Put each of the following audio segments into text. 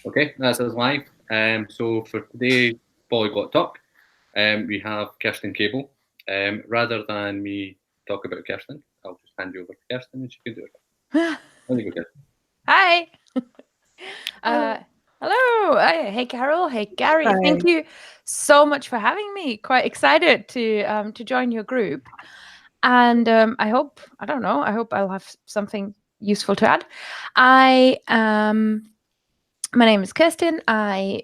Okay, that's us live. So for today's Polyglot Talk, we have Kerstin Cable. Rather than me talk about Kerstin, I'll just hand you over to Kerstin and she can do it. There you go, Kerstin. Hi. Hello. Hey, Carol. Hey, Gary. Hi. Thank you so much for having me. Quite excited to join your group. And I hope I'll have something useful to add. My name is Kerstin. I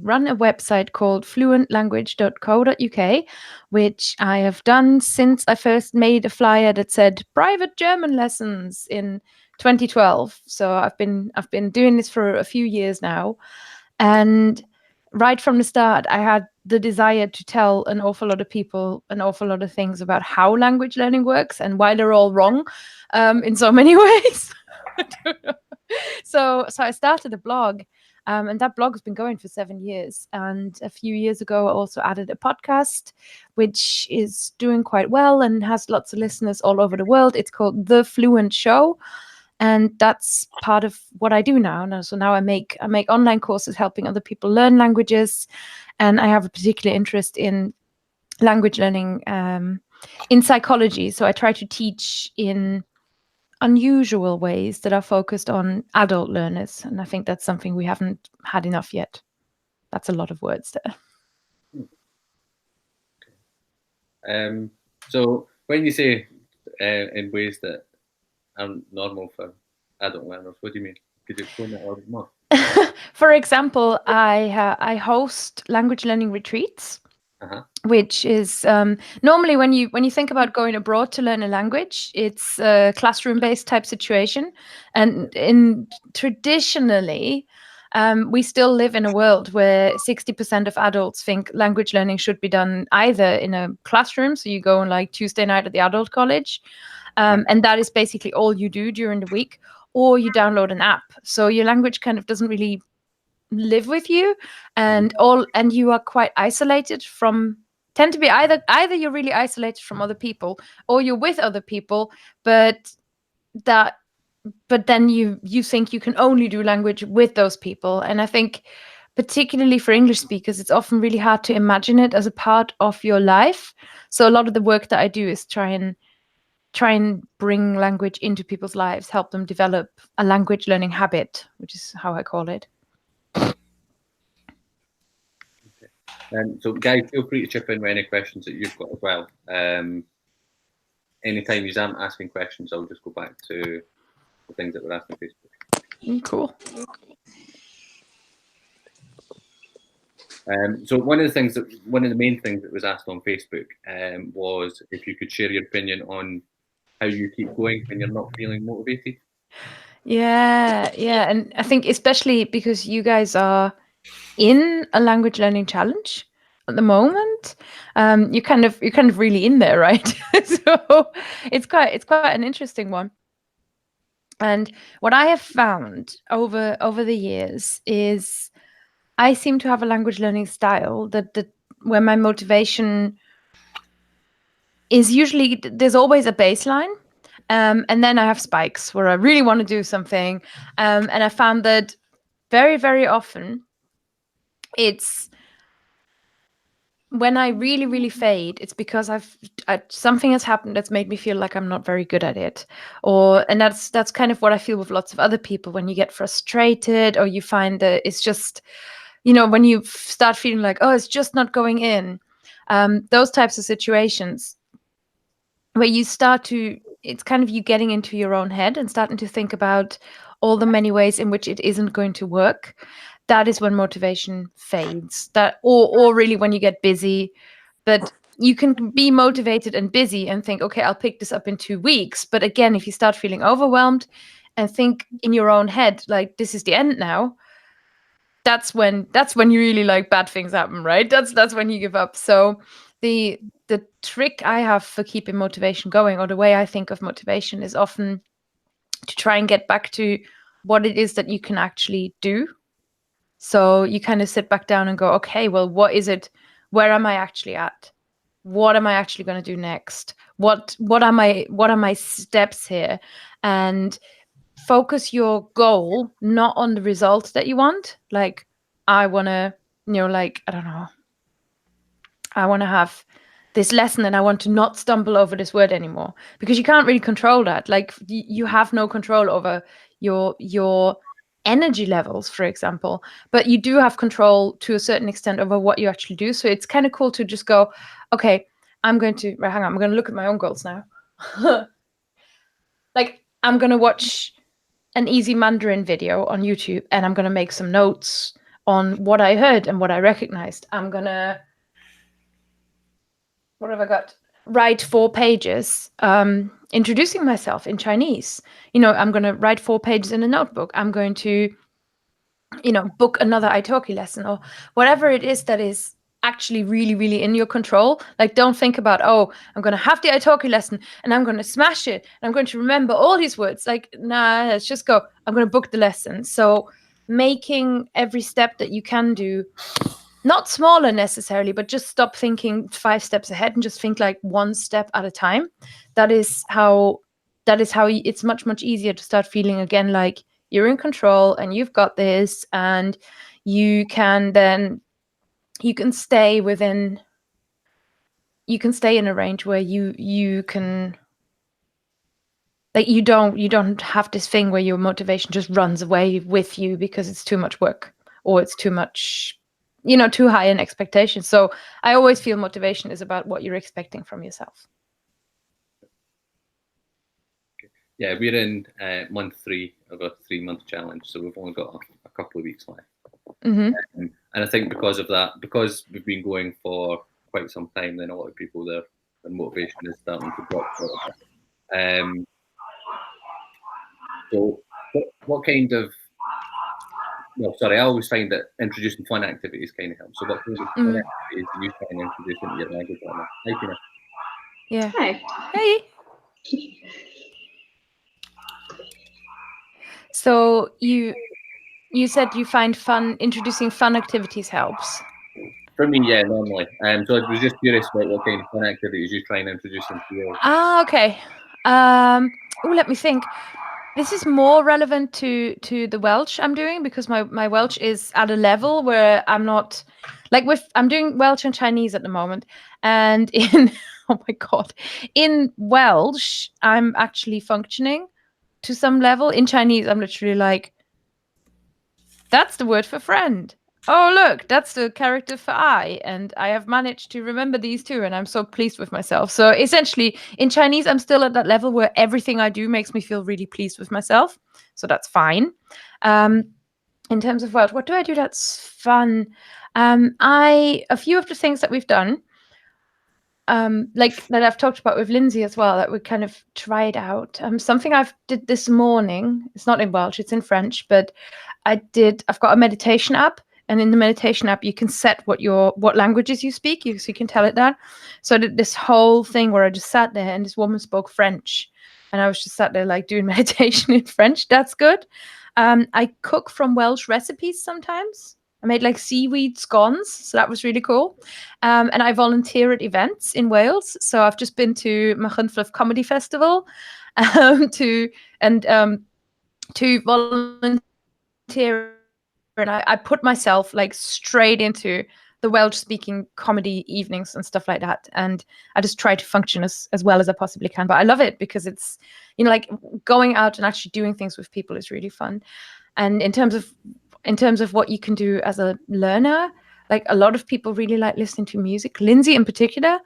run a website called fluentlanguage.co.uk, which I have done since I first made a flyer that said private German lessons in 2012. So I've been doing this for a few years now, and right from the start, I had the desire to tell an awful lot of people an awful lot of things about how language learning works and why they're all wrong in so many ways. I don't know. So I started a blog, and that blog has been going for 7 years. And a few years ago, I also added a podcast, which is doing quite well and has lots of listeners all over the world. It's called The Fluent Show, and that's part of what I do now. So now I make online courses helping other people learn languages, and I have a particular interest in language learning in psychology. So I try to teach in unusual ways that are focused on adult learners. And I think that's something we haven't had enough yet. That's a lot of words there. So when you say in ways that aren't normal for adult learners, what do you mean? Could you explain that a little bit more? For example, I host language learning retreats. Which is normally when you think about going abroad to learn a language, it's a classroom-based type situation, and traditionally we still live in a world where 60% of adults think language learning should be done either in a classroom, so you go on like Tuesday night at the adult college, and that is basically all you do during the week, or you download an app, so your language kind of doesn't really live with you, and you are quite isolated from tend to be either you're really isolated from other people or you're with other people, but then you think you can only do language with those people. And I think particularly for English speakers, it's often really hard to imagine it as a part of your life. So a lot of the work that I do is try and bring language into people's lives, help them develop a language learning habit, which is how I call it. So guys, feel free to chip in with any questions that you've got as well. Anytime I'm asking questions, I'll just go back to the things that were asked on Facebook. Cool. So one of the main things that was asked on Facebook was if you could share your opinion on how you keep going when you're not feeling motivated. Yeah, and I think especially because you guys are in a language learning challenge at the moment, you're kind of really in there, right? So it's quite an interesting one. And what I have found over the years is I seem to have a language learning style that where my motivation is usually, there's always a baseline. And then I have spikes where I really want to do something. And I found that very, very often it's when I really, really fade, it's because something has happened that's made me feel like I'm not very good at it. And that's kind of what I feel with lots of other people when you get frustrated or you find that it's just, when you start feeling like, oh, it's just not going in. Those types of situations where you it's kind of you getting into your own head and starting to think about all the many ways in which it isn't going to work. That is when motivation fades. Or really when you get busy. But you can be motivated and busy and think, okay, I'll pick this up in 2 weeks. But again, if you start feeling overwhelmed and think in your own head, like, this is the end now, that's when you really, like, bad things happen, right? That's when you give up. So the trick I have for keeping motivation going, or the way I think of motivation, is often to try and get back to what it is that you can actually do. So you kind of sit back down and go, okay, well, what is it? Where am I actually at? What am I actually going to do next? What are my steps here? And focus your goal not on the result that you want. Like, I want to, like, I don't know, I want to have this lesson and I want to not stumble over this word anymore, because you can't really control that. Like, you have no control over your energy levels, for example, but you do have control to a certain extent over what you actually do. So it's kind of cool to just go, okay, I'm going to look at my own goals now. Like, I'm going to watch an easy Mandarin video on YouTube and I'm going to make some notes on what I heard and what I recognized. I'm going to, what have I got? Write 4 pages introducing myself in Chinese. I'm going to write 4 pages in a notebook. I'm going to, book another italki lesson, or whatever it is that is actually really, really in your control. Like, don't think about, oh, I'm going to have the italki lesson and I'm going to smash it and I'm going to remember all these words. Like, nah, let's just go. I'm going to book the lesson. So making every step that you can do not smaller necessarily, but just stop thinking 5 steps ahead and just think like 1 step at a time. That is how it's much, much easier to start feeling again like you're in control and you've got this, and you can stay in a range where you can, like, you don't have this thing where your motivation just runs away with you because it's too much work or it's too much, too high an expectation. So I always feel motivation is about what you're expecting from yourself. Yeah, we're in month 3 of a 3-month challenge, so we've only got a couple of weeks left. Mm-hmm. And I think because of that, because we've been going for quite some time, then a lot of people, their motivation is starting to drop a little bit. So what kind of, I always find that introducing fun activities kind of helps. So what kind of fun activities do you try and introduce into your language learning? Hi, Tina. Yeah. Hi. Hey. So you said you find introducing fun activities helps. For me, yeah, normally. So I was just curious about what kind of fun activities you try and introduce into your. Okay. Let me think. This is more relevant to the Welsh I'm doing, because my Welsh is at a level where I'm not, like, I'm doing Welsh and Chinese at the moment, and in oh my god, in Welsh I'm actually functioning to some level. In Chinese I'm literally like, that's the word for friend. Oh, look, that's the character for I. And I have managed to remember these 2, and I'm so pleased with myself. So essentially, in Chinese, I'm still at that level where everything I do makes me feel really pleased with myself. So that's fine. In terms of Welsh, what do I do that's fun? A few of the things that we've done, like that I've talked about with Lindsay as well, that we kind of tried out. Something I've did this morning, it's not in Welsh, it's in French, but I've got a meditation app, and in the meditation app you can set what languages you speak, so you can tell it that. So I did this whole thing where I just sat there and this woman spoke French, and I was just sat there like doing meditation in French. That's good. I cook from Welsh recipes sometimes. I made like seaweed scones, so that was really cool. And I volunteer at events in Wales. So I've just been to Machynlleth Comedy Festival to volunteer, and I put myself like straight into the Welsh speaking comedy evenings and stuff like that, and I just try to function as well as I possibly can. But I love it because it's, like, going out and actually doing things with people is really fun. And in terms of what you can do as a learner, like, a lot of people really like listening to music. Lindsay in particular,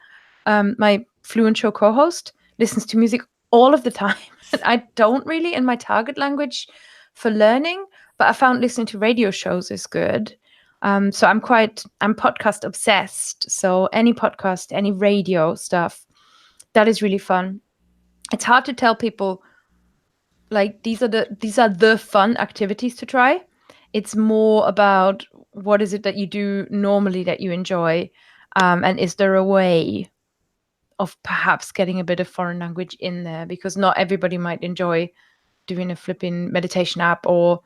my Fluent Show co-host, listens to music all of the time. I don't really in my target language for learning, but I found listening to radio shows is good. So I'm podcast obsessed. So any podcast, any radio stuff, that is really fun. It's hard to tell people, like, these are the fun activities to try. It's more about what is it that you do normally that you enjoy, and is there a way of perhaps getting a bit of foreign language in there, because not everybody might enjoy doing a flipping meditation app, or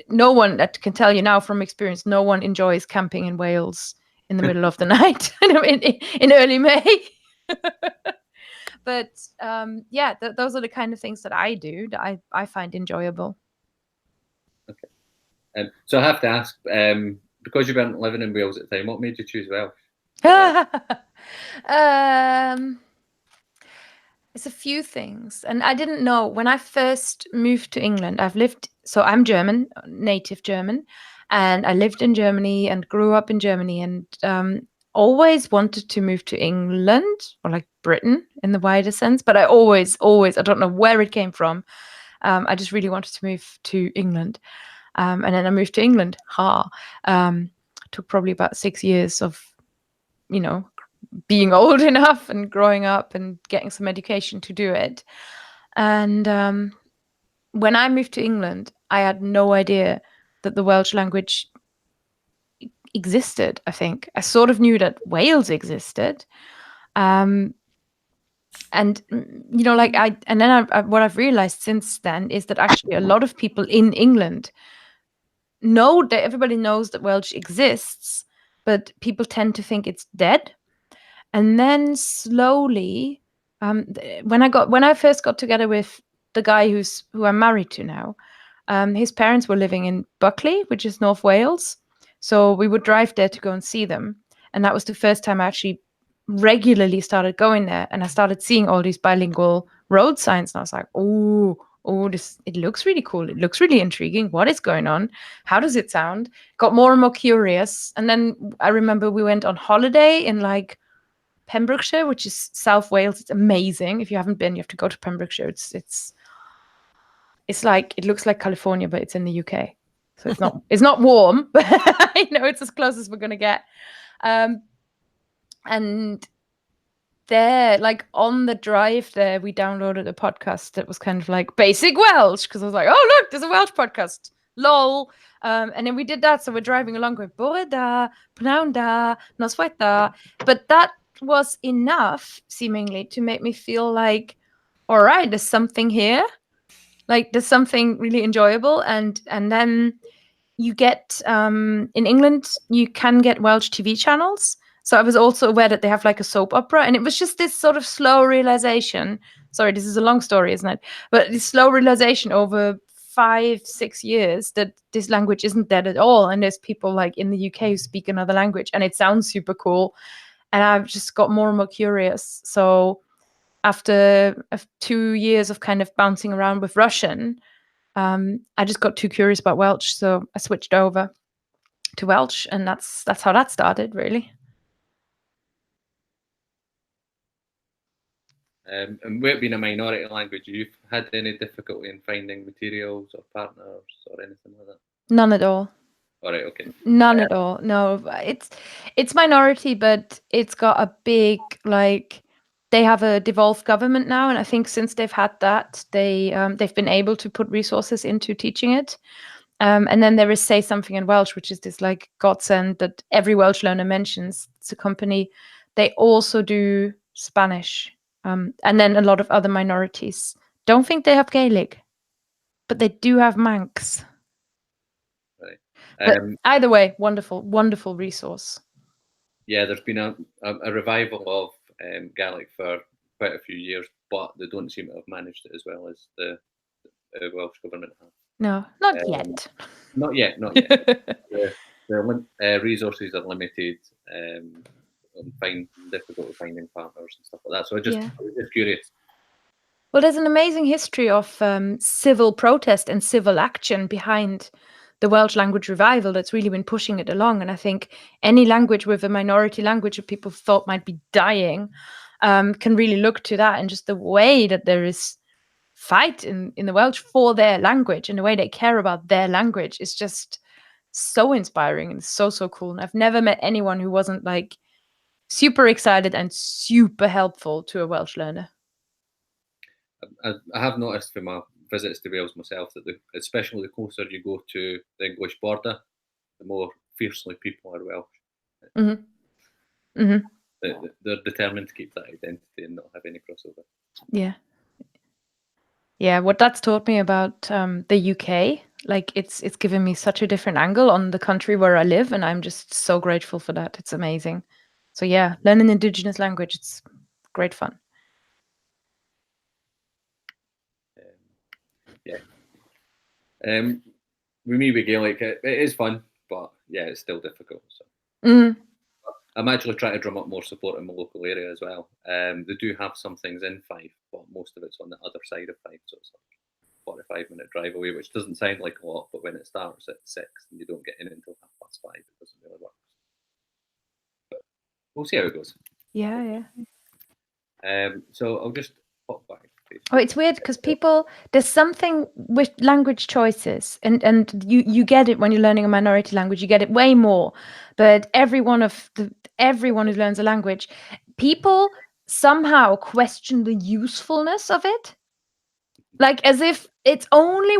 no one, that can tell you now from experience, no one enjoys camping in Wales in the middle of the night in early May. But yeah, those are the kind of things that I do that I find enjoyable. Okay. So I have to ask, because you weren't living in Wales at the time, what made you choose Welsh? It's a few things. And I didn't know when I first moved to England. So I'm German, native German, and I lived in Germany and grew up in Germany, and always wanted to move to England, or like Britain in the wider sense. But I always, I don't know where it came from. I just really wanted to move to England. And then I moved to England. Took probably about 6 years of, being old enough and growing up and getting some education to do it. And when I moved to England, I had no idea that the Welsh language existed. I think I sort of knew that Wales existed. And what I've realized since then is that actually a lot of people in England know that everybody knows that Welsh exists, but people tend to think it's dead. And then slowly, when I first got together with the guy who I'm married to now, his parents were living in Buckley, which is North Wales. So we would drive there to go and see them. And that was the first time I actually regularly started going there. And I started seeing all these bilingual road signs. And I was like, oh, it looks really cool. It looks really intriguing. What is going on? How does it sound? Got more and more curious. And then I remember we went on holiday in like Pembrokeshire, which is South Wales. It's amazing. If you haven't been, you have to go to Pembrokeshire. It's like, it looks like California, but it's in the UK. So it's not warm, but I know it's as close as we're gonna get. And there, like on the drive there, we downloaded a podcast that was kind of like basic Welsh, because I was like, oh look, there's a Welsh podcast. Lol. And then we did that. So we're driving along with Bore da, Pnawn da, Noswaith da. But that was enough, seemingly, to make me feel like, all right, there's something here. Like there's something really enjoyable. And then you get in England, you can get Welsh TV channels. So I was also aware that they have like a soap opera, and it was just this sort of slow realization. Sorry, this is a long story, isn't it? But this slow realization over 5-6 years that this language isn't dead at all, and there's people like in the UK who speak another language, and it sounds super cool. And I've just got more and more curious. So after 2 years of kind of bouncing around with Russian, I just got too curious about Welsh, so I switched over to Welsh, and that's how that started, really. And with it being a minority language, you've had any difficulty in finding materials or partners or anything like that? None at all. All right, okay. None at all. No, it's minority, but it's got a big, like, they have a devolved government now, and I think since they've had that, they've been able to put resources into teaching it. And then there is Say Something in Welsh, which is this like godsend that every Welsh learner mentions. It's a company. They also do Spanish, and then a lot of other minorities. Don't think they have Gaelic, but they do have Manx. Right. But either way, wonderful, wonderful resource. Yeah, there's been a revival of Gaelic for quite a few years, but they don't seem to have managed it as well as the Welsh government have. No, not yet. Not yet, not yet. The resources are limited, and difficult finding partners and stuff like that. So I was just curious. Well, there's an amazing history of civil protest and civil action behind the Welsh language revival that's really been pushing it along. And I think any language with a minority language that people thought might be dying can really look to that, and just the way that there is fight in the Welsh for their language and the way they care about their language is just so inspiring and so cool. And I've never met anyone who wasn't like super excited and super helpful to a Welsh learner. I have noticed from my visits to Wales myself that especially the closer you go to the English border, the more fiercely people are Welsh. Mm-hmm. Mm-hmm. They're determined to keep that identity and not have any crossover. Yeah, what that's taught me about the UK, like it's given me such a different angle on the country where I live, and I'm just so grateful for that. It's amazing. So yeah, learn an Indigenous language, it's great fun. With me with Gaelic, it is fun, but yeah, it's still difficult. So. I'm actually trying to drum up more support in my local area as well. They do have some things in Fife, but most of it's on the other side of Fife, so it's like 45-minute drive away, which doesn't sound like a lot, but when it starts at 6 and you don't get in until 5:30, it doesn't really work. But we'll see how it goes. Yeah. So I'll just pop back. Oh, it's weird because there's something with language choices, and you get it when you're learning a minority language. You get it way more, but everyone who learns a language, people somehow question the usefulness of it, like as if it's only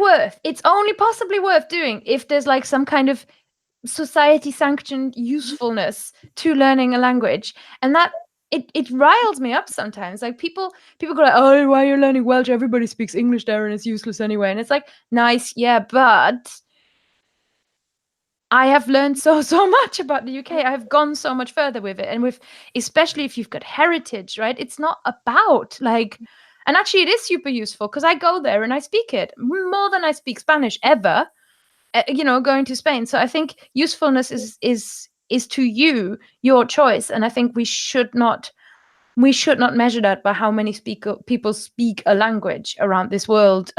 possibly worth doing if there's like some kind of society sanctioned usefulness to learning a language, and that it riles me up sometimes. Like people go like, oh, why are you learning Welsh? Everybody speaks English there and it's useless anyway. And it's like, nice, yeah, but I have learned so much about the UK. I've gone so much further with it, and with especially if you've got heritage, right? It's not about like, and actually it is super useful because I go there and I speak it more than I speak Spanish ever. Going to Spain. So I think usefulness is to you your choice, and I think we should not measure that by how many people speak a language around this world,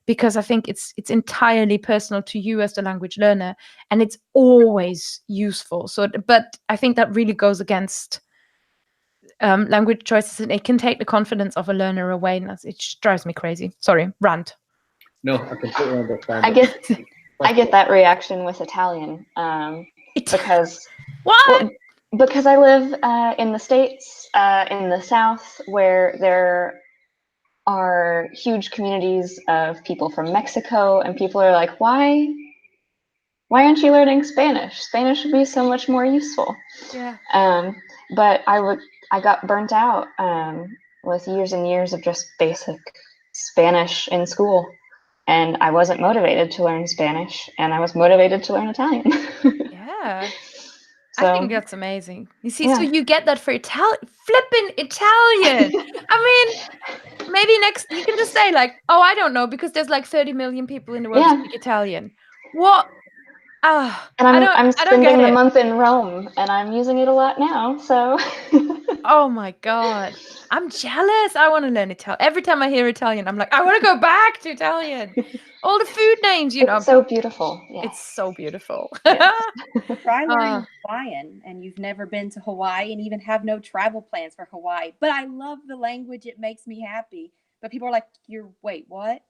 because I think it's entirely personal to you as the language learner, and it's always useful. So, but I think that really goes against language choices, and it can take the confidence of a learner away, and it just drives me crazy. Sorry, rant. No, I completely understand. I get that reaction with Italian, because what? Because I live in the States, in the South, where there are huge communities of people from Mexico, and people are like, why aren't you learning Spanish? Spanish would be so much more useful. Yeah. But I got burnt out with years and years of just basic Spanish in school. And I wasn't motivated to learn Spanish, and I was motivated to learn Italian. Yeah. So, I think that's amazing. You see, yeah. so you get that for flipping Italian. I mean, maybe next you can just say like, oh, I don't know, because there's like 30 million people in the world who speak Italian. What? And I'm spending the month in Rome, and I'm using it a lot now. So. Oh my God, I'm jealous. I want to learn Italian. Every time I hear Italian, I'm like, I want to go back to Italian. All the food names, It's so beautiful. Yeah. It's so beautiful. Yes. Try learning Hawaiian, and you've never been to Hawaii and even have no travel plans for Hawaii. But I love the language. It makes me happy. But people are like, wait, what?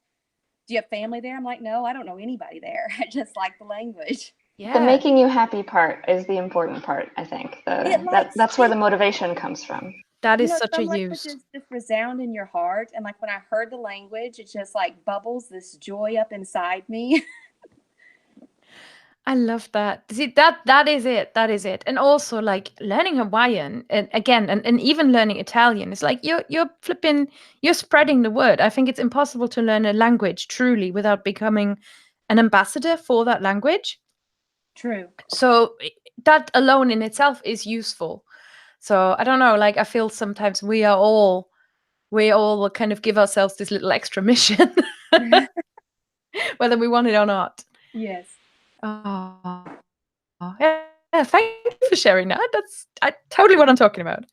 Do you have family there? I'm like, no, I don't know anybody there. I just like the language. Yeah. The making you happy part is the important part, I think. That's where the motivation comes from. That is such a use. Languages just resound in your heart, and like when I heard the language, it just like bubbles this joy up inside me. I love that. See, that is it. That is it. And also like learning Hawaiian, and again, and even learning Italian, it's like you're spreading the word. I think it's impossible to learn a language truly without becoming an ambassador for that language. True. So that alone in itself is useful. So I don't know, like I feel sometimes we all will kind of give ourselves this little extra mission, whether we want it or not. Yes. Oh, yeah. Thank you for sharing that. That's totally what I'm talking about.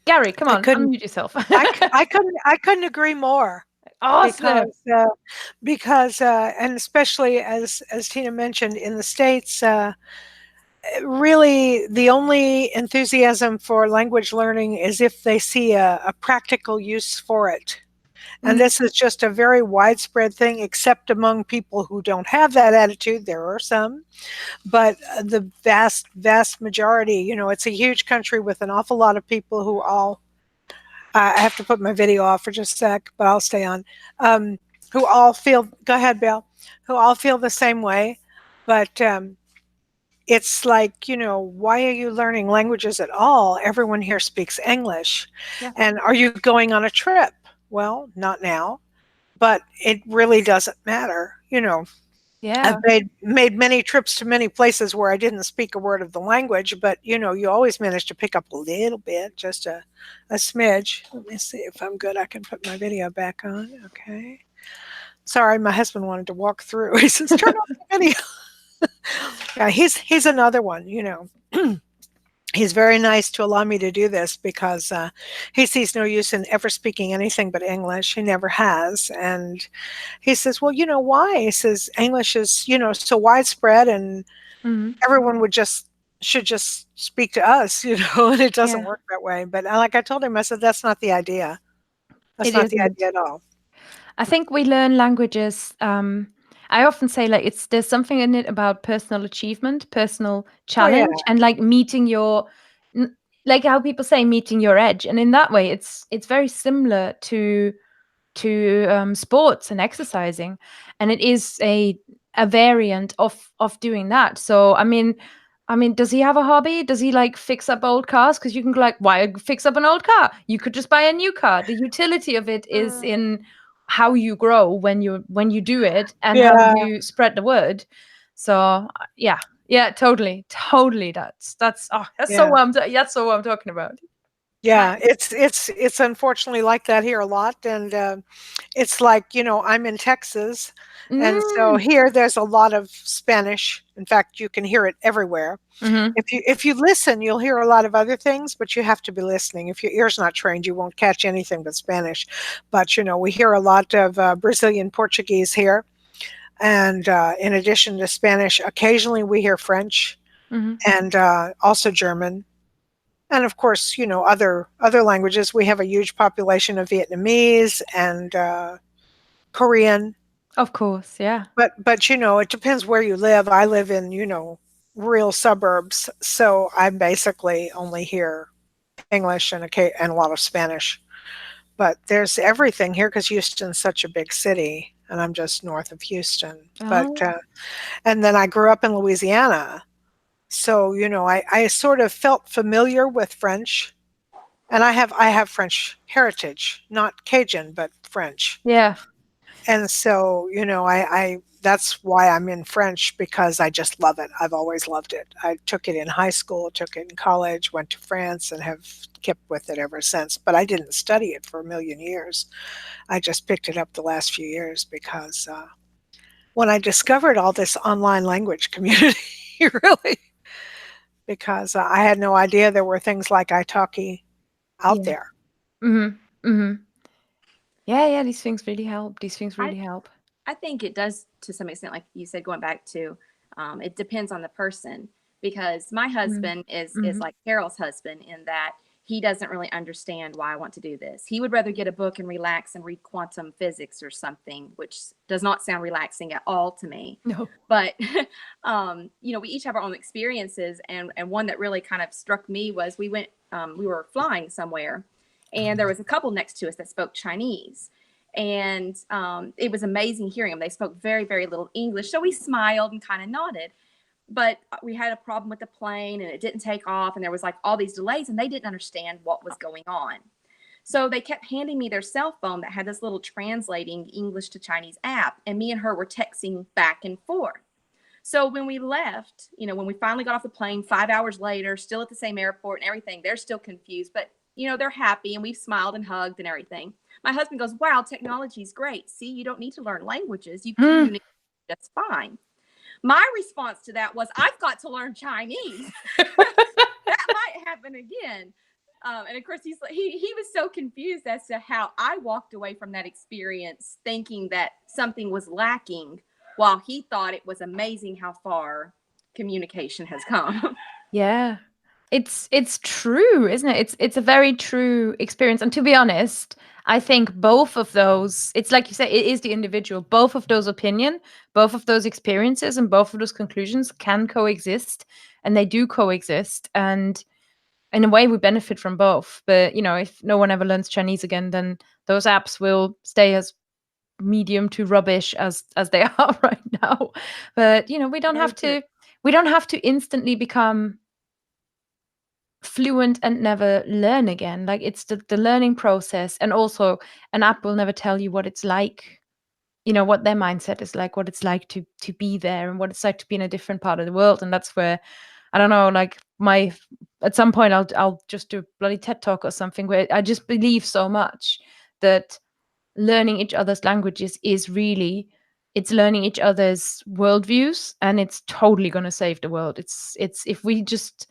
Gary, come on, unmute yourself. I couldn't agree more. Awesome. Because and especially as Tina mentioned, in the States, really the only enthusiasm for language learning is if they see a practical use for it. And this is just a very widespread thing, except among people who don't have that attitude. There are some, but the vast majority, it's a huge country with an awful lot of people who all, I have to put my video off for just a sec, but I'll stay on, who all feel, go ahead, Bill, who all feel the same way. But it's like, why are you learning languages at all? Everyone here speaks English. Yeah. And are you going on a trip? Well, not now, but it really doesn't matter, Yeah. I've made many trips to many places where I didn't speak a word of the language, but you always manage to pick up a little bit, just a smidge. Let me see if I'm good. I can put my video back on. Okay. Sorry, my husband wanted to walk through. He says, "Turn off the video." Yeah, he's another one. He's very nice to allow me to do this because he sees no use in ever speaking anything but English. He never has. And he says, well, why? He says, English is, so widespread and everyone should just speak to us, and it doesn't Yeah. work that way. But like I told him, I said, that's not the idea. That's It not the isn't. idea at all. I think we learn languages. I often say like there's something in it about personal achievement, personal challenge, and like meeting your, like how people say meeting your edge. And in that way, it's very similar to sports and exercising, and it is a variant of doing that. So I mean, does he have a hobby? Does he like fix up old cars? Because you can like, why fix up an old car? You could just buy a new car. The utility of it is in how you grow when you do it and how you spread the word. So yeah, totally. That's so what I'm talking about. Yeah, it's unfortunately like that here a lot, and it's like I'm in Texas, and so here there's a lot of Spanish. In fact, you can hear it everywhere. If you listen, you'll hear a lot of other things, but you have to be listening. If your ear's not trained, you won't catch anything but Spanish. But we hear a lot of Brazilian Portuguese here, and in addition to Spanish, occasionally we hear French, and also German. And of course, other languages. We have a huge population of Vietnamese and Korean. Of course, yeah. But it depends where you live. I live in real suburbs, so I basically only hear English and a lot of Spanish. But there's everything here because Houston's such a big city, and I'm just north of Houston. But and then I grew up in Louisiana. So, I sort of felt familiar with French, and I have French heritage, not Cajun, but French. Yeah. And so, I that's why I'm in French, because I just love it. I've always loved it. I took it in high school, took it in college, went to France, and have kept with it ever since. But I didn't study it for a million years. I just picked it up the last few years because when I discovered all this online language community, really, because I had no idea there were things like italki out there. Yeah, these things really help. I think it does to some extent, like you said, going back to it depends on the person, because my husband is like Carol's husband in that he doesn't really understand why I want to do this. He would rather get a book and relax and read quantum physics or something, which does not sound relaxing at all to me. No. But, we each have our own experiences. And one that really kind of struck me was we were flying somewhere, and there was a couple next to us that spoke Chinese. And it was amazing hearing them. They spoke very, very little English. So we smiled and kind of nodded. But we had a problem with the plane, and it didn't take off, and there was like all these delays, and they didn't understand what was going on. So they kept handing me their cell phone that had this little translating English to Chinese app, and me and her were texting back and forth. So when we left, when we finally got off the plane 5 hours later, still at the same airport and everything, they're still confused, but they're happy, and we've smiled and hugged and everything. My husband goes, wow, technology is great. See, you don't need to learn languages. You communicate just fine. My response to that was, I've got to learn Chinese. That might happen again. And of course, he was so confused as to how I walked away from that experience thinking that something was lacking, while he thought it was amazing how far communication has come. Yeah. It's true, isn't it? It's a very true experience. And to be honest, I think both of those, it's like you say, it is the individual. Both of those opinions, both of those experiences, and both of those conclusions can coexist, and they do coexist. And in a way, we benefit from both. But if no one ever learns Chinese again, then those apps will stay as medium to rubbish as they are right now. But we don't have to instantly become fluent and never learn again. Like, it's the learning process. And also, an app will never tell you what it's like what their mindset is like, what it's like to be there, and what it's like to be in a different part of the world. And that's where, I don't know, like at some point I'll just do a bloody TED talk or something, where I just believe so much that learning each other's languages is really, it's learning each other's worldviews, and it's totally going to save the world. It's if we just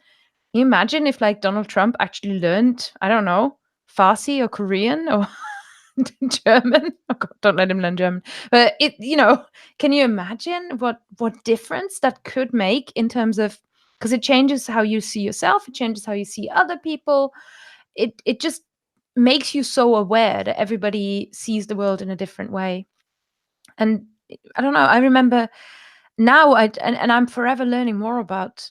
imagine if like Donald Trump actually learned, I don't know, Farsi or Korean or German. Oh God, don't let him learn German. But can you imagine what difference that could make in terms of, because it changes how you see yourself, it changes how you see other people. It just makes you so aware that everybody sees the world in a different way. And I don't know, I remember now and I'm forever learning more about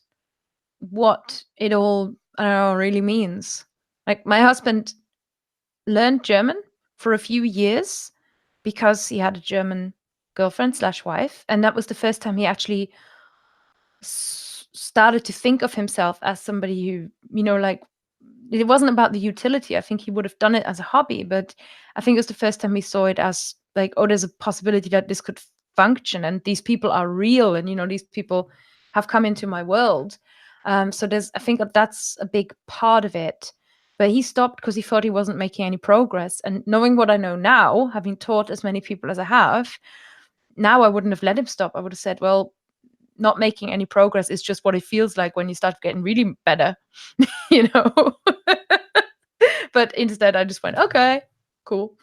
what it all, I don't know, really means. Like my husband learned German for a few years because he had a German girlfriend / wife, and that was the first time he actually started to think of himself as somebody who, like, it wasn't about the utility. I think he would have done it as a hobby, but I think it was the first time he saw it as like, oh, there's a possibility that this could function, and these people are real, and these people have come into my world. So I think that's a big part of it. But he stopped because he thought he wasn't making any progress. And knowing what I know now, having taught as many people as I have, now I wouldn't have let him stop. I would have said, well, not making any progress is just what it feels like when you start getting really better, But instead I just went, okay, cool.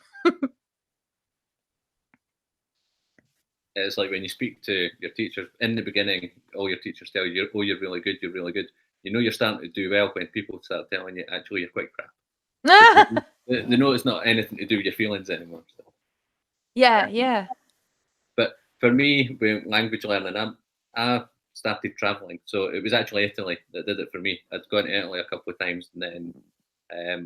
It's like when you speak to your teacher in the beginning, all your teachers tell you, oh, you're really good, you're really good. You're starting to do well when people start telling you, actually, you're quite crap. They know it's not anything to do with your feelings anymore. So. Yeah. But for me, with language learning, I started traveling. So it was actually Italy that did it for me. I'd gone to Italy a couple of times, and then I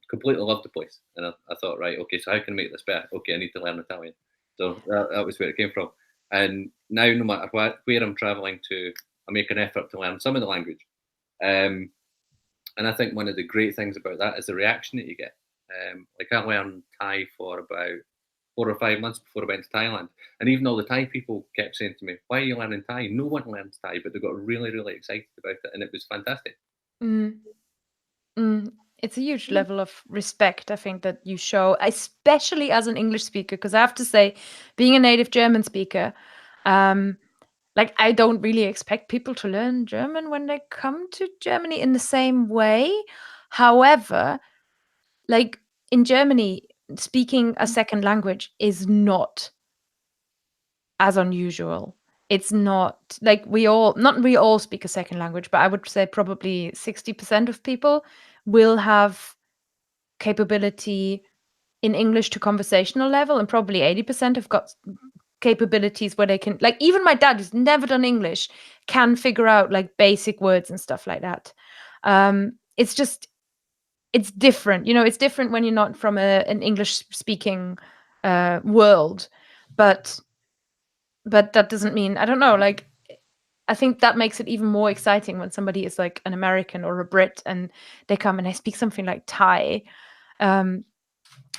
completely loved the place. And I thought, right, okay, so how can I make this better? Okay, I need to learn Italian. So that was where it came from. And now, no matter where I'm traveling to, I make an effort to learn some of the language. And I think one of the great things about that is the reaction that you get. Like I learned Thai for about 4 or 5 months before I went to Thailand. And even all the Thai people kept saying to me, why are you learning Thai? No one learns Thai, but they got really, really excited about it. And it was fantastic. It's a huge level of respect, I think, that you show, especially as an English speaker, because I have to say, being a native German speaker, like I don't really expect people to learn German when they come to Germany in the same way. However, like in Germany, speaking a second language is not as unusual. It's not like we all speak a second language, but I would say probably 60% of people will have capability in English to conversational level, and probably 80% have got capabilities where they can, like, even my dad, who's never done English, can figure out like basic words and stuff like that. It's different, it's different when you're not from an English speaking world, but that doesn't mean, I don't know, like I think that makes it even more exciting when somebody is like an American or a Brit and they come and they speak something like Thai,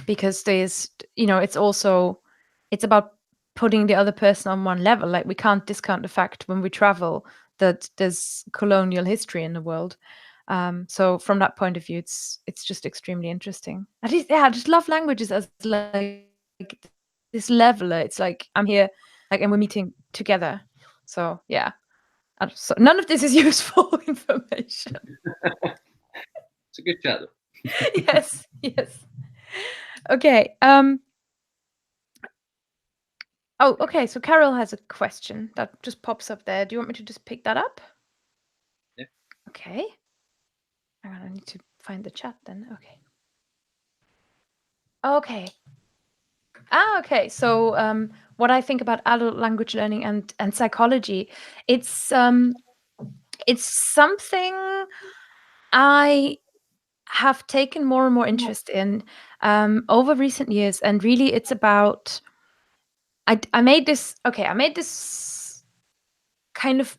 because there's, it's about putting the other person on one level. Like we can't discount the fact when we travel that there's colonial history in the world. So from that point of view, it's just extremely interesting. I just love languages as like this leveler. It's like I'm here, like, and we're meeting together. So yeah. So none of this is useful information. It's a good chat, though. Yes. Okay. Oh, okay. So Carol has a question that just pops up there. Do you want me to just pick that up? Yeah. Okay. Hang on, I need to find the chat then. Okay. Okay. So what I think about adult language learning and psychology, it's something I have taken more and more interest in over recent years, and really it's about, I made this kind of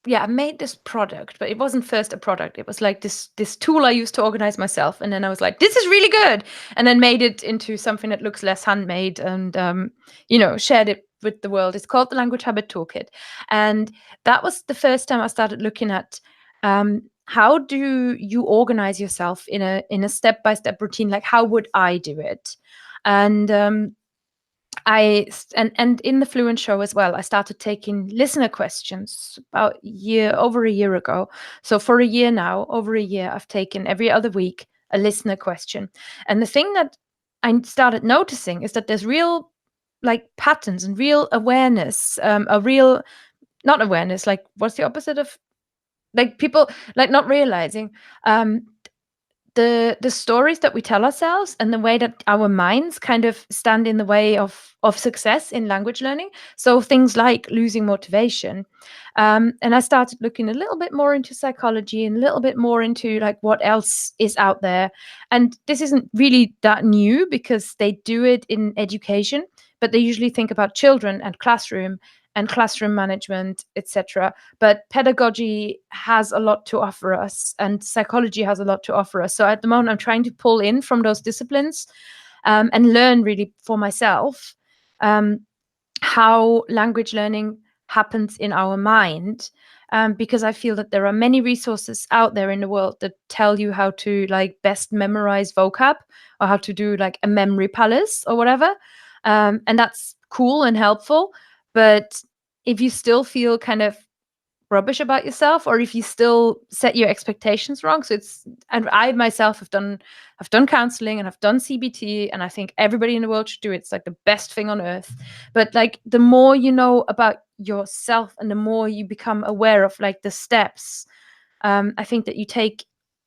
yeah, I made this product, but it wasn't first a product. It was like this tool I used to organize myself, and then I was like, this is really good, and then made it into something that looks less handmade, and shared it with the world. It's called the Language Habit Toolkit, and that was the first time I started looking at how do you organize yourself in a step-by-step routine. Like, how would I do it? And and in the Fluent Show as well, I started taking listener questions about over a year ago. So for a year now, over a year, I've taken every other week a listener question. And the thing that I started noticing is that there's real like patterns and real awareness, a real, not awareness, like what's the opposite of like people like not realizing the stories that we tell ourselves and the way that our minds kind of stand in the way of success in language learning. So things like losing motivation. And I started looking a little bit more into psychology and a little bit more into like what else is out there. And this isn't really that new because they do it in education, but they usually think about children and classroom management, etc. But pedagogy has a lot to offer us, and psychology has a lot to offer us. So at the moment, I'm trying to pull in from those disciplines and learn really for myself how language learning happens in our mind. Because I feel that there are many resources out there in the world that tell you how to like best memorize vocab or how to do like a memory palace or whatever. And that's cool and helpful. But if you still feel kind of rubbish about yourself, or if you still set your expectations wrong, and I myself have done counseling and I've done CBT, and I think everybody in the world should do it. It's like the best thing on earth. But like the more you know about yourself and the more you become aware of like the steps, I think that you take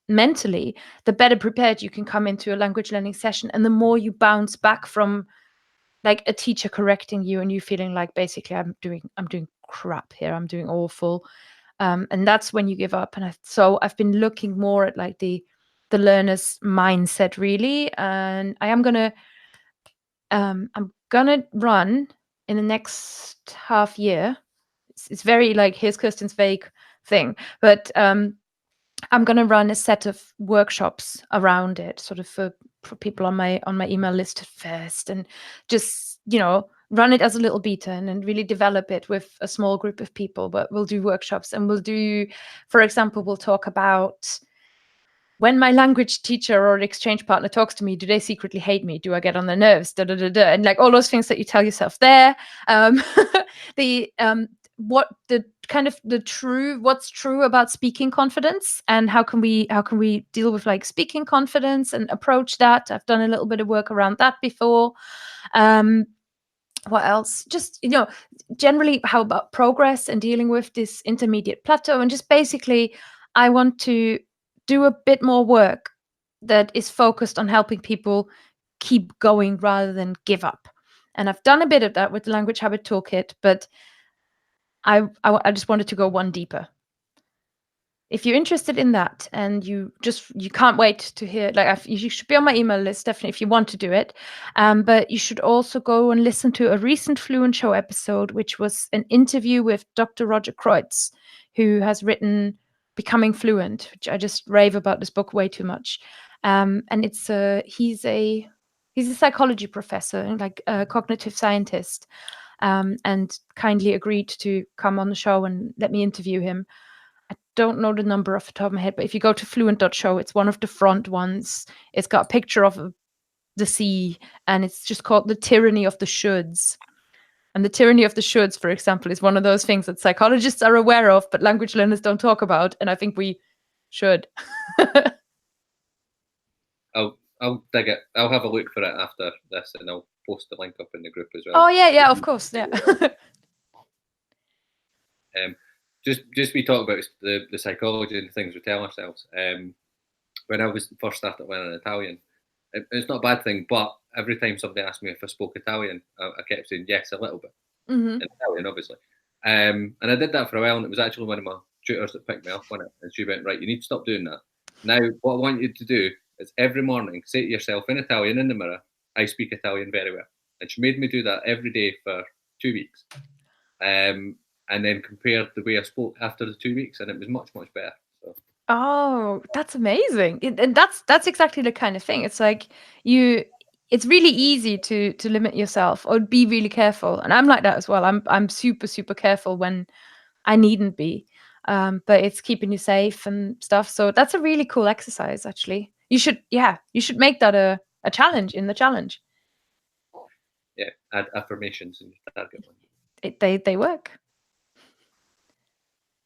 mentally, the better prepared you can come into a language learning session, and the more you bounce back from like a teacher correcting you and you feeling like basically I'm doing crap here, I'm doing awful, and that's when you give up. And so I've been looking more at like the learner's mindset really, and I'm gonna run in the next half year. It's very like, here's Kirstin's vague thing, but I'm going to run a set of workshops around it, sort of for people on my email list at first, and just run it as a little beta and then really develop it with a small group of people. But we'll do workshops, and we'll do, for example, we'll talk about when my language teacher or exchange partner talks to me, do they secretly hate me? Do I get on their nerves? And like all those things that you tell yourself there. What's true about speaking confidence, and how can we deal with like speaking confidence and approach that. I've done a little bit of work around that before. What else? Just generally, how about progress and dealing with this intermediate plateau, and just basically I want to do a bit more work that is focused on helping people keep going rather than give up. And I've done a bit of that with the Language Habit Toolkit, but I just wanted to go one deeper. If you're interested in that and you can't wait to hear, like you should be on my email list definitely if you want to do it. But you should also go and listen to a recent Fluent Show episode, which was an interview with Dr. Roger Kreutz, who has written Becoming Fluent, which I just rave about this book way too much. And it's he's a psychology professor and like a cognitive scientist, and kindly agreed to come on the show and let me interview him. I don't know the number off the top of my head, but if you go to fluent.show, it's one of the front ones. It's got a picture of the sea, and it's just called The Tyranny of the Shoulds. And the tyranny of the shoulds, for example, is one of those things that psychologists are aware of, but language learners don't talk about. And I think we should. I'll dig it. I'll have a look for it after this, and I'll post the link up in the group as well. Oh yeah, of course, yeah. Just we talk about the psychology and the things we tell ourselves. When I was first started learning Italian, it's not a bad thing, but every time somebody asked me if I spoke Italian, I kept saying yes, a little bit. In Italian, obviously. And I did that for a while, and it was actually one of my tutors that picked me up on it, and she went, right, you need to stop doing that. Now, what I want you to do is every morning say to yourself in Italian in the mirror, I speak Italian very well. And she made me do that every day for 2 weeks. And and then compared the way I spoke after the 2 weeks, and it was much, much better. So. Oh, that's amazing. And that's exactly the kind of thing. It's like it's really easy to limit yourself or be really careful. And I'm like that as well. I'm super, super careful when I needn't be. But it's keeping you safe and stuff. So that's a really cool exercise, actually. You should make that a challenge in the challenge. Yeah, add affirmations in your target one. They work.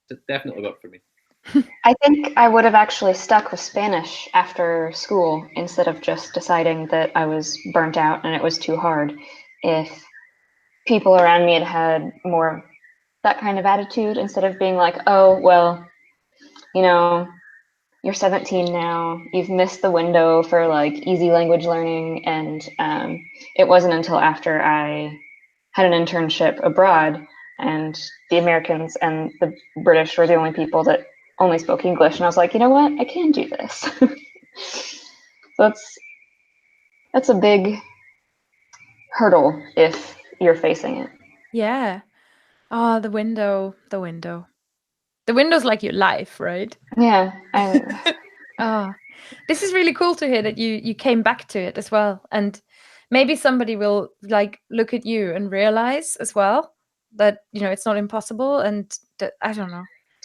It definitely worked for me. I think I would have actually stuck with Spanish after school instead of just deciding that I was burnt out and it was too hard. If people around me had more that kind of attitude instead of being like, oh, well, you're 17 now, you've missed the window for like easy language learning. And it wasn't until after I had an internship abroad and the Americans and the British were the only people that only spoke English. And I was like, you know what? I can do this. So that's a big hurdle if you're facing it. Yeah. Oh, the window. The window's like your life, right? Yeah. This is really cool to hear that you came back to it as well. And maybe somebody will like look at you and realize as well that, it's not impossible. And I don't know.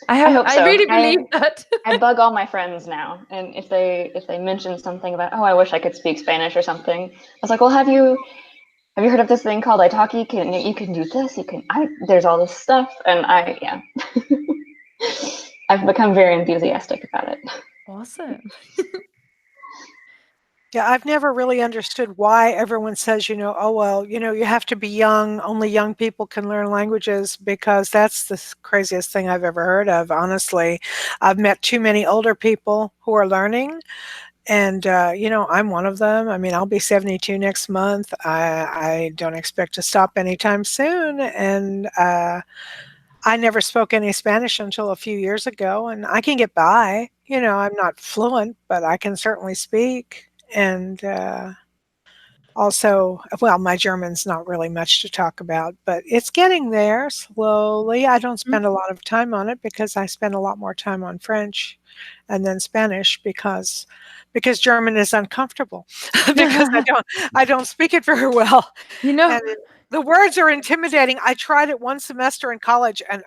I hope so. I really believe that. I bug all my friends now, and if they mention something about, oh, I wish I could speak Spanish or something, I was like, well, have you heard of this thing called Italki? You can do this. There's all this stuff, and I've become very enthusiastic about it. Awesome. Yeah, I've never really understood why everyone says, oh, well, you have to be young. Only young people can learn languages, because that's the craziest thing I've ever heard of, honestly. I've met too many older people who are learning, and, I'm one of them. I mean, I'll be 72 next month. I don't expect to stop anytime soon, and I never spoke any Spanish until a few years ago, and I can get by. I'm not fluent, but I can certainly speak. And also, well, my German's not really much to talk about, but it's getting there slowly. I don't spend a lot of time on it because I spend a lot more time on French and then Spanish because German is uncomfortable because I don't speak it very well. And the words are intimidating. I tried it one semester in college and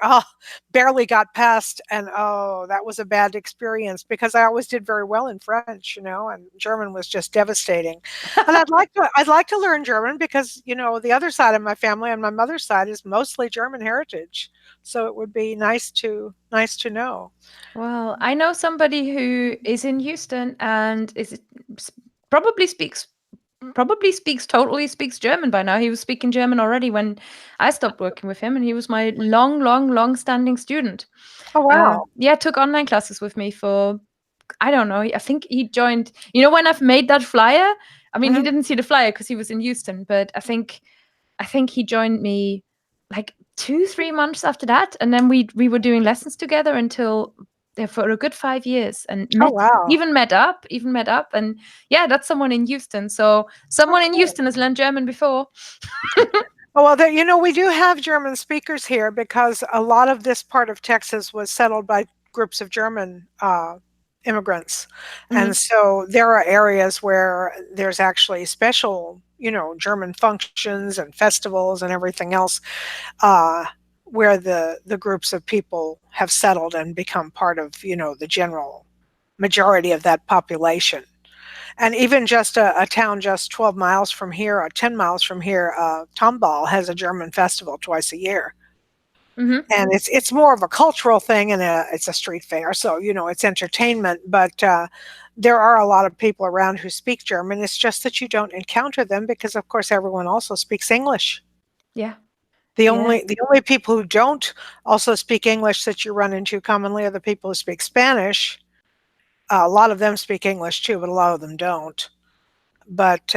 barely got past, and that was a bad experience because I always did very well in French, and German was just devastating. And I'd like to learn German because, the other side of my family on my mother's side is mostly German heritage. So it would be nice to know. Well, I know somebody who is in Houston and probably speaks German by now. He was speaking German already when I stopped working with him, and he was my long standing student. Oh, wow. Took online classes with me for, I don't know, I think he joined, when I've made that flyer, I mean, he didn't see the flyer because he was in Houston, but I think he joined me like 2-3 months after that, and then we were doing lessons together until for a good 5 years, and even met up, and that's someone in Houston. So someone in Houston has learned German before. Well, we do have German speakers here because a lot of this part of Texas was settled by groups of German immigrants. And so there are areas where there's actually special, German functions and festivals and everything else where the groups of people have settled and become part of, the general majority of that population. And even just a town just 12 miles from here, or 10 miles from here, Tomball has a German festival twice a year. And it's more of a cultural thing, and it's a street fair, so it's entertainment. But there are a lot of people around who speak German. It's just that you don't encounter them because, of course, everyone also speaks English. Yeah. The only people who don't also speak English that you run into commonly are the people who speak Spanish. A lot of them speak English too, but a lot of them don't. But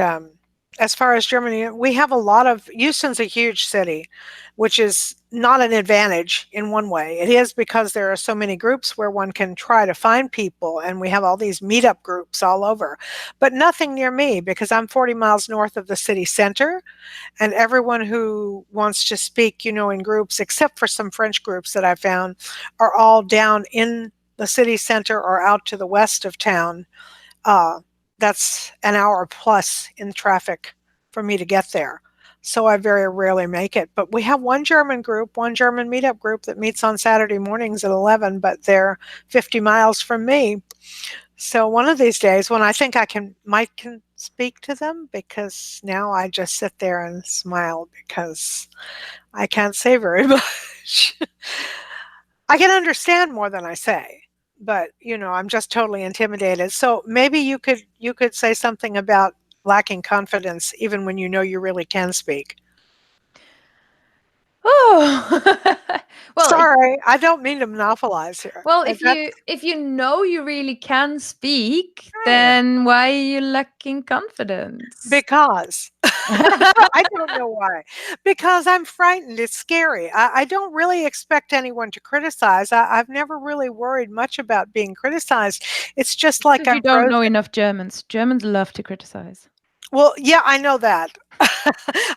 as far as Germany, we have a lot of, Houston's a huge city, which is not an advantage in one way. It is because there are so many groups where one can try to find people, and we have all these meetup groups all over, but nothing near me because I'm 40 miles north of the city center, and everyone who wants to speak, in groups, except for some French groups that I found, are all down in the city center or out to the west of town. That's an hour plus in traffic for me to get there. So I very rarely make it. But we have one German meetup group that meets on Saturday mornings at 11, but they're 50 miles from me. So one of these days when I think I might speak to them, because now I just sit there and smile because I can't say very much. I can understand more than I say, but I'm just totally intimidated. So maybe you could say something about lacking confidence even when you know you really can speak. Oh, well, sorry, I don't mean to monopolize here. Well, if you know you really can speak, then why are you lacking confidence? Because I don't know why. Because I'm frightened. It's scary. I don't really expect anyone to criticize. I've never really worried much about being criticized. It's just like you don't know enough Germans. Germans love to criticize. Well, yeah, I know that.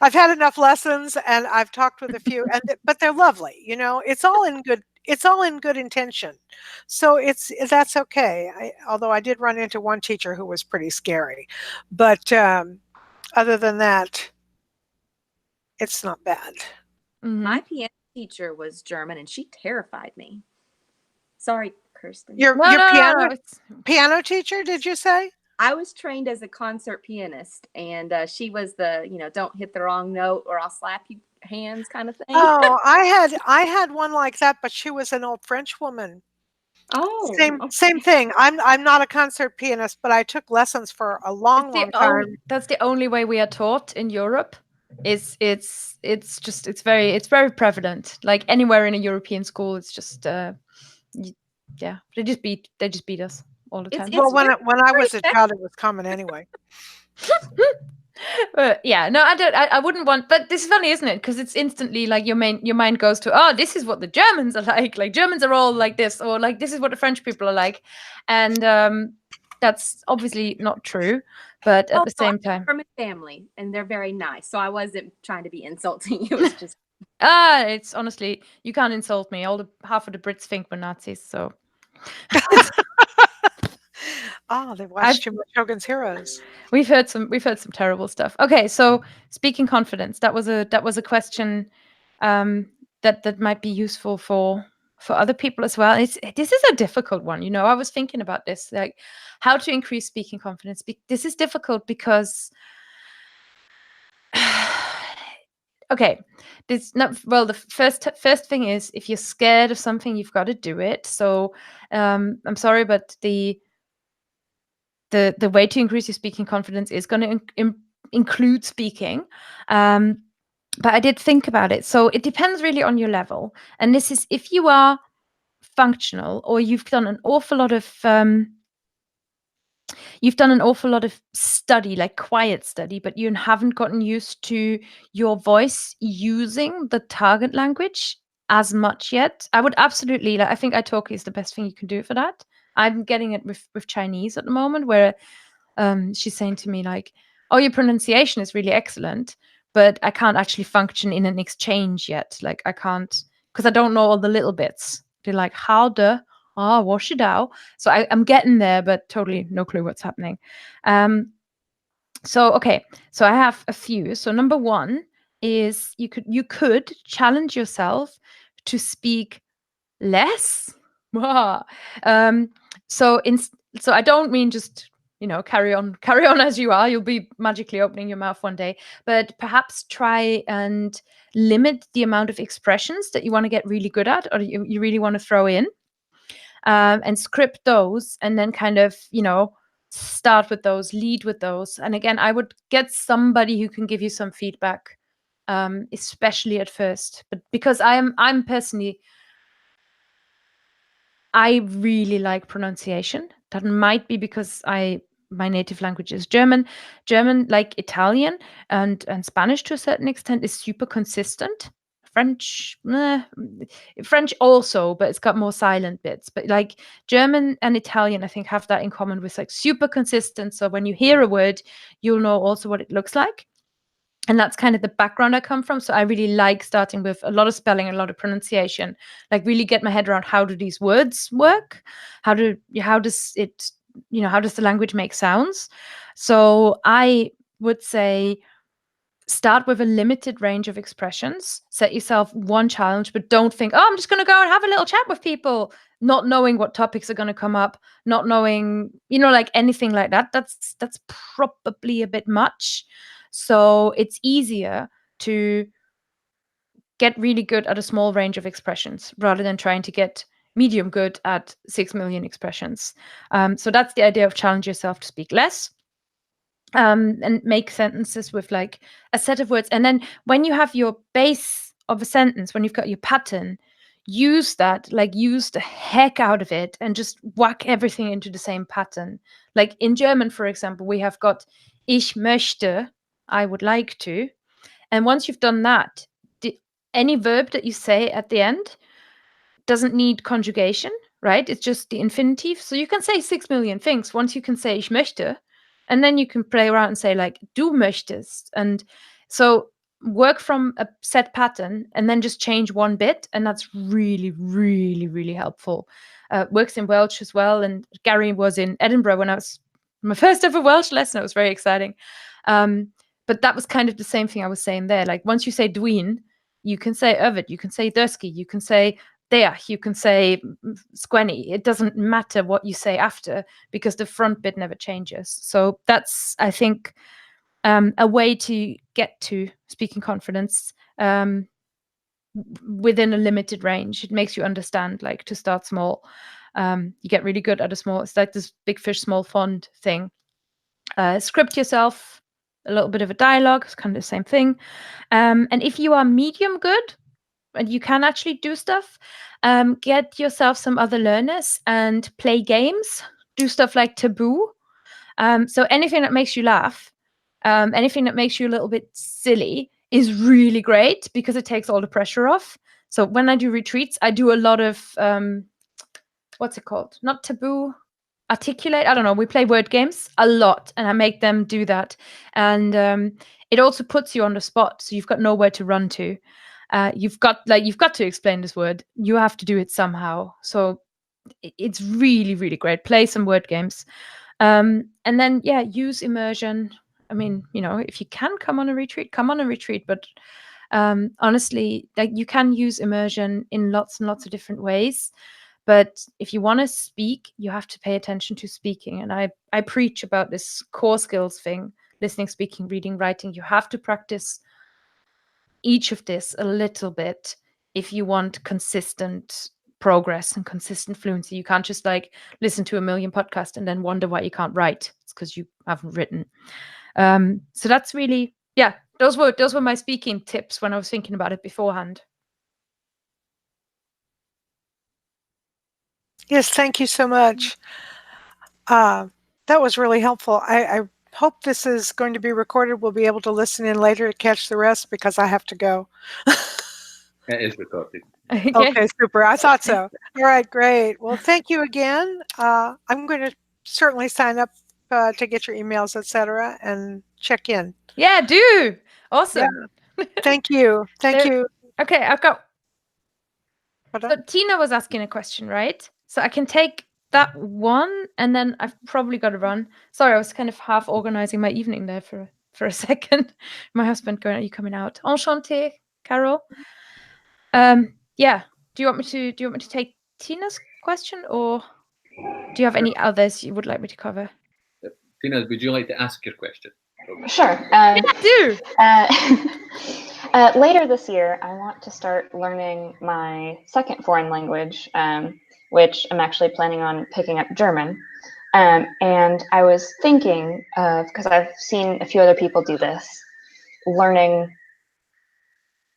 I've had enough lessons, and I've talked with a few, but they're lovely. It's all in good. It's all in good intention, so that's okay. Although I did run into one teacher who was pretty scary, but other than that, it's not bad. Mm-hmm. My piano teacher was German, and she terrified me. Sorry, Kerstin. Your piano teacher, did you say? I was trained as a concert pianist, and she was the, don't hit the wrong note or I'll slap you hands kind of thing. Oh, I had one like that, but she was an old French woman. Oh, same thing. I'm not a concert pianist, but I took lessons for a long time. That's the only way we are taught in Europe. It's very prevalent. Like anywhere in a European school, it's just they just beat us all the time. Well, when I was a child, it was common anyway. But yeah, no, I wouldn't want. But this is funny, isn't it? Because it's instantly like your mind goes to, oh, this is what the Germans are like. Like Germans are all like this, or like this is what the French people are like, and that's obviously not true. But at the same time, from a family, and they're very nice. So I wasn't trying to be insulting. It was just it's honestly, you can't insult me. Half of the Brits think we're Nazis, so. They watched too much Hogan's Heroes. We've heard some terrible stuff. Okay, so speaking confidence, that was a question that might be useful for other people as well. This is a difficult one. I was thinking about this, like how to increase speaking confidence. This is difficult because okay, the first thing is, if you're scared of something, you've got to do it. So I'm sorry, but the way to increase your speaking confidence is going to include speaking. But I did think about it. So it depends really on your level. And this is if you are functional, or you've done an awful lot of study, like quiet study, but you haven't gotten used to your voice using the target language as much yet. I would absolutely, I think italki is the best thing you can do for that. I'm getting it with Chinese at the moment, where she's saying to me like, oh, your pronunciation is really excellent, but I can't actually function in an exchange yet. Like I can't, because I don't know all the little bits. They're like, how the, wash it out. So I'm getting there, but totally no clue what's happening. So I have a few. So number one is you could challenge yourself to speak less. So I don't mean just carry on as you are. You'll be magically opening your mouth one day, but perhaps try and limit the amount of expressions that you want to get really good at, or you really want to throw in, and script those, and then kind of start with those, lead with those. And again, I would get somebody who can give you some feedback, especially at first. But because I'm personally, I really like pronunciation. That might be because my native language is German. German, like Italian and Spanish to a certain extent, is super consistent French, French also, but it's got more silent bits. But like German and Italian, I think have that in common with like super consistent. So when you hear a word, you'll know also what it looks like. And that's kind of the background I come from. So I really like starting with a lot of spelling and a lot of pronunciation, like really get my head around how do these words work? How does it, how does the language make sounds? So I would say start with a limited range of expressions. Set yourself one challenge, but don't think, oh, I'm just going to go and have a little chat with people, not knowing what topics are going to come up, not knowing, like anything like that. That's probably a bit much. So it's easier to get really good at a small range of expressions rather than trying to get medium good at 6 million expressions. So that's the idea of challenge yourself to speak less. And make sentences with like a set of words. And then when you have your base of a sentence, when you've got your pattern, use that, like use the heck out of it and just whack everything into the same pattern. Like in German, for example, we have got ich möchte, I would like to. And once you've done that, any verb that you say at the end doesn't need conjugation, right? It's just the infinitive. So you can say 6 million things once you can say ich möchte. And then you can play around and say like, du möchtest. And so work from a set pattern and then just change one bit. And that's really, really, really helpful. Works in Welsh as well. And Gary was in Edinburgh when I was my first ever Welsh lesson. It was very exciting. But that was kind of the same thing I was saying there. Like once you say dwin, you can say övid, you can say dysgu, you can say deach, you can say sgwenny. It doesn't matter what you say after because the front bit never changes. So that's, I think, a way to get to speaking confidence within a limited range. It makes you understand, like, to start small. You get really good at it's like this big fish, small pond thing. Script yourself, a little bit of a dialogue, it's kind of the same thing. And if you are medium good, and you can actually do stuff, get yourself some other learners and play games. Do stuff like Taboo. So anything that makes you laugh, anything that makes you a little bit silly is really great because it takes all the pressure off. So when I do retreats, I do a lot of, what's it called? Not Taboo, Articulate. I don't know. We play word games a lot and I make them do that. And it also puts you on the spot. So you've got nowhere to run to. You've got to explain this word. You have to do it somehow. So it's really, really great. Play some word games. And then, use immersion. I mean, if you can come on a retreat, come on a retreat. But honestly, like you can use immersion in lots and lots of different ways. But if you want to speak, you have to pay attention to speaking. And I preach about this core skills thing, listening, speaking, reading, writing. You have to practice each of this a little bit if you want consistent progress and consistent fluency. You can't just like listen to a million podcasts and then wonder why you can't write. It's because you haven't written. So that's really, those were my speaking tips when I was thinking about it beforehand. Yes, thank you so much. That was really helpful. I hope this is going to be recorded. We'll be able to listen in later to catch the rest because I have to go. It is recorded. Okay, super. I thought so. All right, great. Well, thank you again. I'm going to certainly sign up to get your emails, etc., and check in. Yeah, do. Awesome. Yeah. Thank you. Thank you. Okay, I've got. So Tina was asking a question, right? So I can take that one, and then I've probably got to run. Sorry, I was kind of half organizing my evening there for a second. My husband going, "Are you coming out?" Enchanté, Carol. Yeah. Do you want me to take Tina's question, or do you have any others you would like me to cover? Tina, would you like to ask your question? Sure. I do. Later this year, I want to start learning my second foreign language, which I'm actually planning on picking up German. And I was thinking of, because I've seen a few other people do this, learning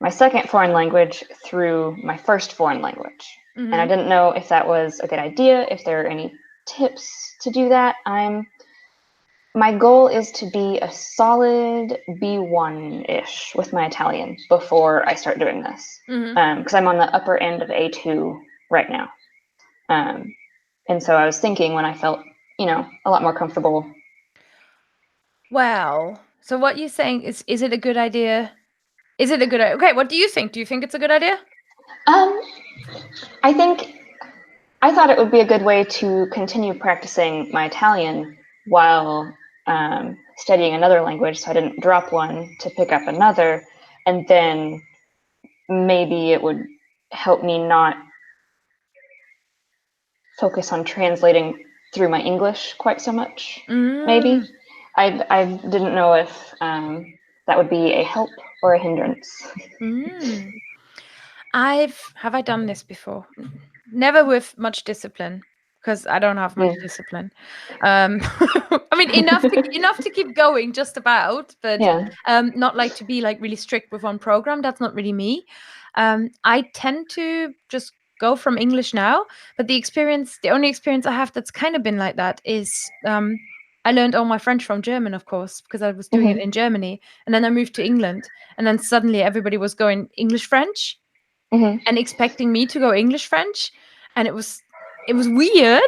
my second foreign language through my first foreign language. Mm-hmm. And I didn't know if that was a good idea, if there are any tips to do that. I'm my goal is to be a solid B1-ish with my Italian before I start doing this. Because I'm on the upper end of A2 right now. And so I was thinking when I felt, a lot more comfortable. Well, so what you're saying is it a good idea? Is it a good idea? Okay, what do you think? Do you think it's a good idea? I thought it would be a good way to continue practicing my Italian while studying another language, so I didn't drop one to pick up another, and then maybe it would help me not focus on translating through my English quite so much. Maybe I didn't know if that would be a help or a hindrance. Have I done this before? Never with much discipline, because I don't have much discipline. I mean, enough to keep going, just about, but not like to be like really strict with one program. That's not really me. I tend to just go from English now, but the only experience I have that's kind of been like that is I learned all my French from German, of course, because I was doing it in Germany, and then I moved to England, and then suddenly everybody was going English French. And expecting me to go English French, and it was weird,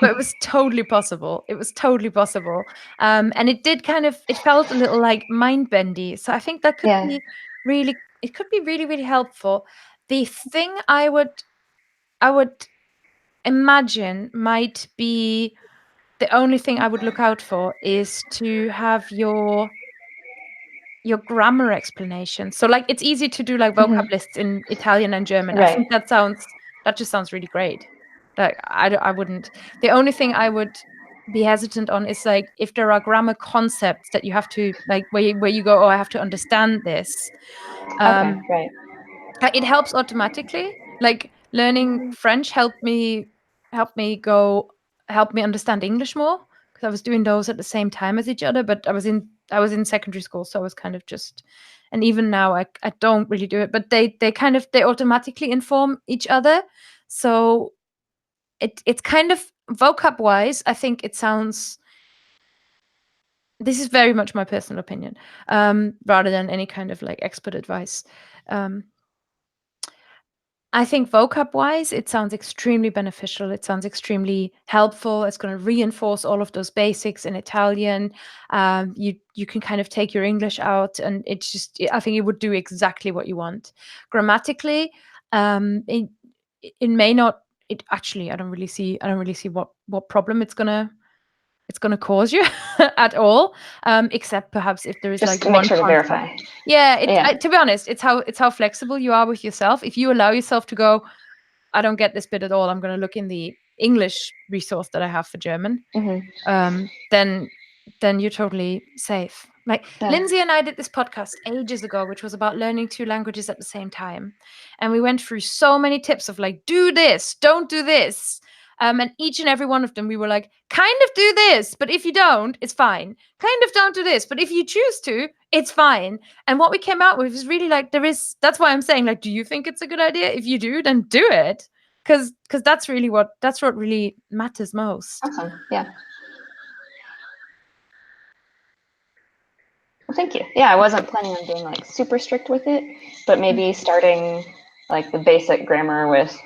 but it was totally possible. It was totally possible, and it felt a little like mind bendy. So I think that could be really, it could be really, really helpful. The thing I would imagine might be the only thing I would look out for is to have your grammar explanation. So like it's easy to do like vocab lists in Italian and German. Right. I think that just sounds really great. Like I wouldn't. The only thing I would be hesitant on is like if there are grammar concepts that you have to like where you go, oh, I have to understand this. Okay, right. It helps automatically. Like learning French helped me understand English more, because I was doing those at the same time as each other, but I was in secondary school, so I was kind of just, and even now I don't really do it, but they automatically inform each other. So it's kind of vocab wise, I think it sounds, this is very much my personal opinion, rather than any kind of like expert advice. I think vocab-wise, it sounds extremely beneficial. It sounds extremely helpful. It's going to reinforce all of those basics in Italian. You can kind of take your English out, and I think it would do exactly what you want. Grammatically, it may not. It actually, I don't really see what problem it's gonna cause you at all, except perhaps if there is Just like make sure to verify. Yeah, to be honest, it's how flexible you are with yourself. If you allow yourself to go, I don't get this bit at all, I'm going to look in the English resource that I have for German, then you're totally safe. Like Lindsay and I did this podcast ages ago, which was about learning 2 languages at the same time, and we went through so many tips of like, do this, don't do this. And each and every one of them, we were like, kind of do this, but if you don't, it's fine. Kind of don't do this, but if you choose to, it's fine. And what we came out with is really like, that's why I'm saying, like, do you think it's a good idea? If you do, then do it. Because that's what really matters most. Awesome. Yeah. Well, thank you. Yeah, I wasn't planning on being like super strict with it, but maybe starting like the basic grammar with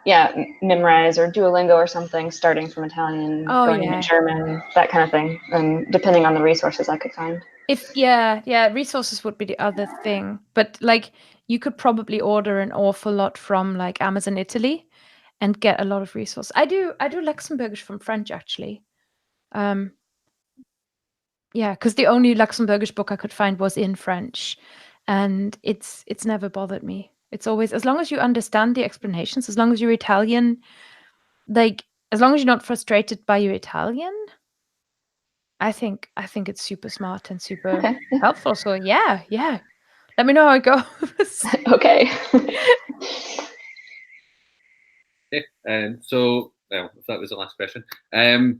Memrise or Duolingo or something, starting from Italian, going into German, that kind of thing, and depending on the resources I could find. Resources would be the other thing, but like you could probably order an awful lot from like Amazon Italy and get a lot of resources. I do Luxembourgish from French actually. Because the only Luxembourgish book I could find was in French, and it's never bothered me. It's always, as long as you understand the explanations, as long as you're Italian, like as long as you're not frustrated by your Italian, I think it's super smart and super helpful. So yeah. Let me know how it goes. Okay. Okay. So, well, if that was the last question, do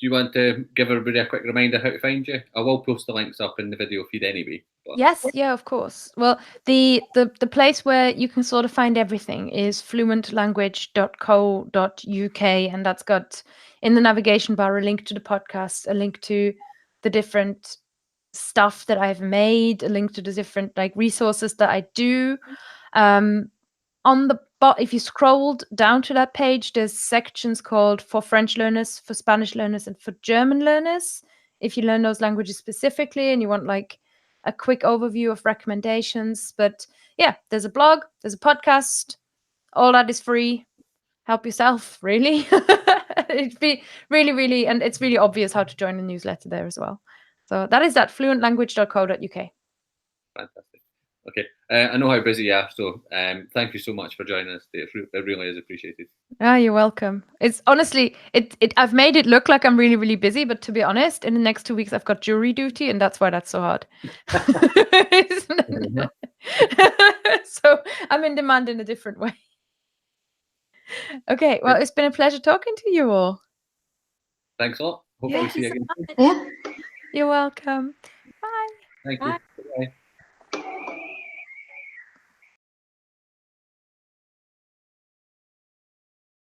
you want to give everybody a quick reminder how to find you? I will post the links up in the video feed anyway. But... Yes, yeah, of course. Well, the place where you can sort of find everything is fluentlanguage.co.uk, and that's got in the navigation bar a link to the podcast, a link to the different stuff that I've made, a link to the different like resources that I do. On the if you scrolled down to that page, there's sections called for French learners, for Spanish learners, and for German learners. If you learn those languages specifically and you want like a quick overview of recommendations. But yeah, there's a blog, there's a podcast, all that is free. Help yourself, really. It'd be really, really, and it's really obvious how to join the newsletter there as well. So that is at fluentlanguage.co.uk. Fantastic. Okay, I know how busy you are, so thank you so much for joining us today. It really is appreciated. Ah, you're welcome. It's honestly, I've made it look like I'm really, really busy, but to be honest, in the next 2 weeks I've got jury duty, and that's why that's so hard. So I'm in demand in a different way. Okay, well, it's been a pleasure talking to you all. Thanks a lot. Hopefully see you again soon. Yeah. You're welcome. Bye. Thank you. Bye.